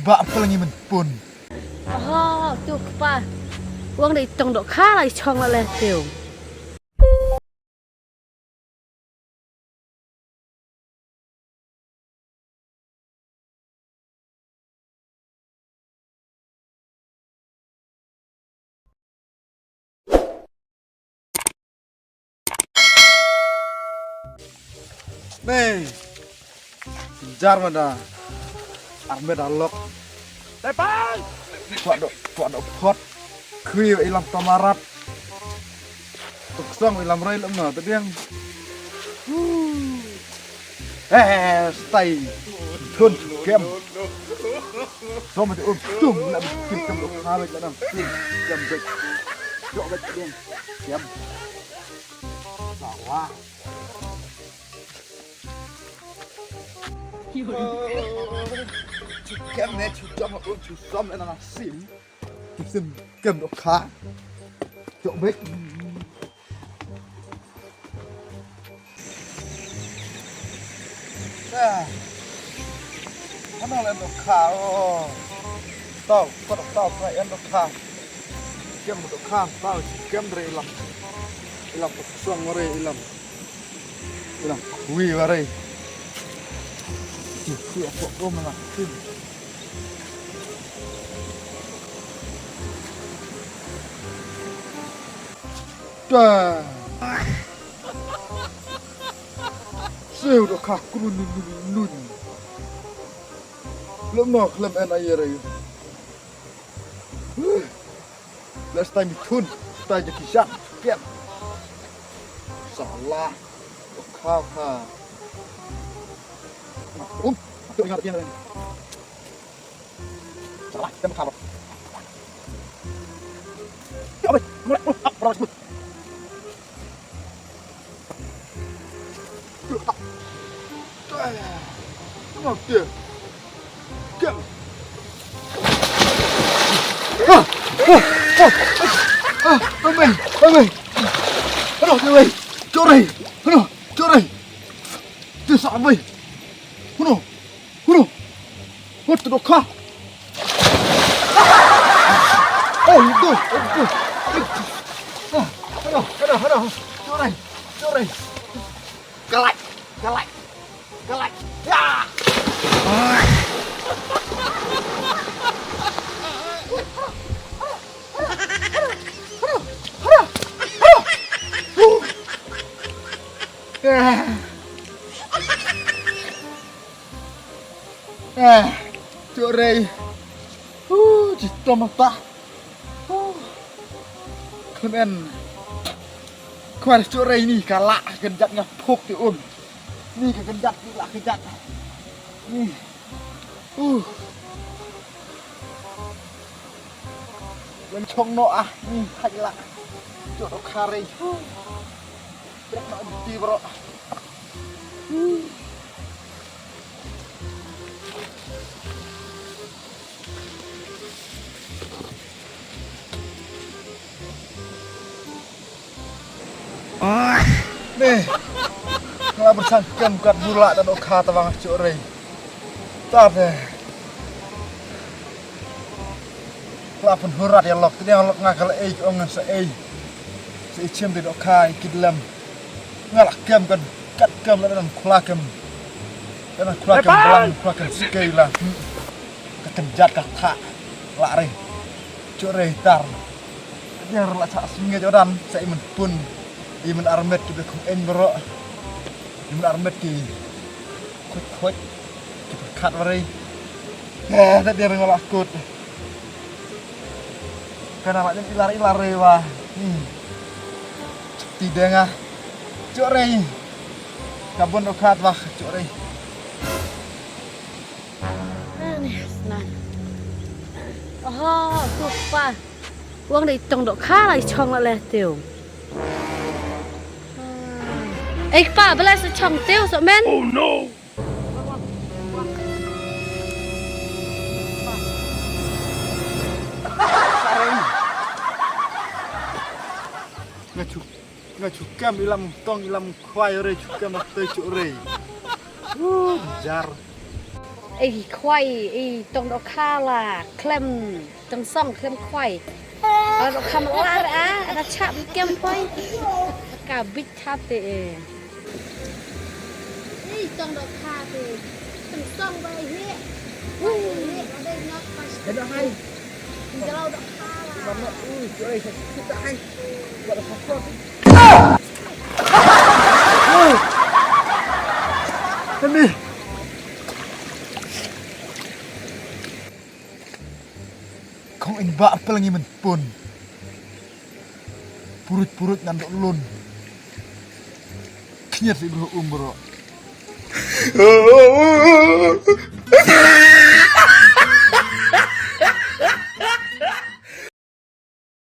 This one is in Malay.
bak pelangi men pun. Oh, tuh pa. Uang dari tong dok kha lai chong la le tiêu. Nih, kejar mana? Ahmed alok. Tepan! Kuat dok pot. Kui ilam tamarat. Tuksong ilam rai lemah tadi yang. Stay. Thun kem. So mati tum nak bikin kem dok kawet kadang. Kem bek. Dok bek dia. Kem. Salah. Kem này chụp một ôm chụp xóm lại là xỉm kem độ khá chỗ bếp hắn nào lên độ khá tao phải ăn độ khá kem một độ khá tao kem đây làm một xuông vào đây làm quy vào đây Khuya kok gue mengakin. Dah. Saya udah kaku nun. Lemah lem air ayo. Last time tun, kita jadi kisah. Kiam. Salah. Kau. Tự ingat tiền này. Salah, kita mau kabur. Mulai, berapa sebut? Kenapa dia? Diam. Ôi. Aduh, dia ơi. Chỗ này. Dia sao vậy? Hunu. What the car? Oh, itu. Aduh. Chỗ này. Galak. Ya. Chỗ đây chỉ tôm ta con em khoan chỗ đây nih kalak genjat ngapuk tuh nih ke genjat nih lên chong nọ nih hay là chỗ nó kare biết nó đi bro Nih, kalau bersangkem kat bulak dan okha tawang cuk rei. Tap deh. Kalau pun hurat ya lok, tadi yang lok ngakal ongan se chem di okha ikidlam. Ngalak kem kan kat kem dan kulakem. Dan kulakem belang kulakem sekali lah. Kekenjat kata lak rei. Cuk rei tar. Dia relak sak singa jodan saya iman pun Iman armet kita kong bro. Iman armet ki kut kita kat warai. Tadi dia ngolak kut. Karena maknya ilar wah. Tidak ngah. Cuk rei. Kabun okat wah cuk rei. Nih, senang. Oh, tuh pa. Uang dari tong dok kha lai chong la le tiêu. Pa, belas chong tiêu sợ men. Oh no! Nggak cukam ilam tong ilam khoai ore cukam waktu cuk re. Jar. khoai tông đậu kha là klem tông song klem khoai đậu kha mà la ra đã chạm kem khoai cả bít tháp tệ tông đậu kha thì tông song vậy hết ở đây nó Cái đó hay. cái lâu đậu kha là Nó chỗ này thật hay. Gọi là phóng con. Lên đi. Kong ing ba pelangi men pun. Purut-purut nan dok lun. Kinyat si bro umbro.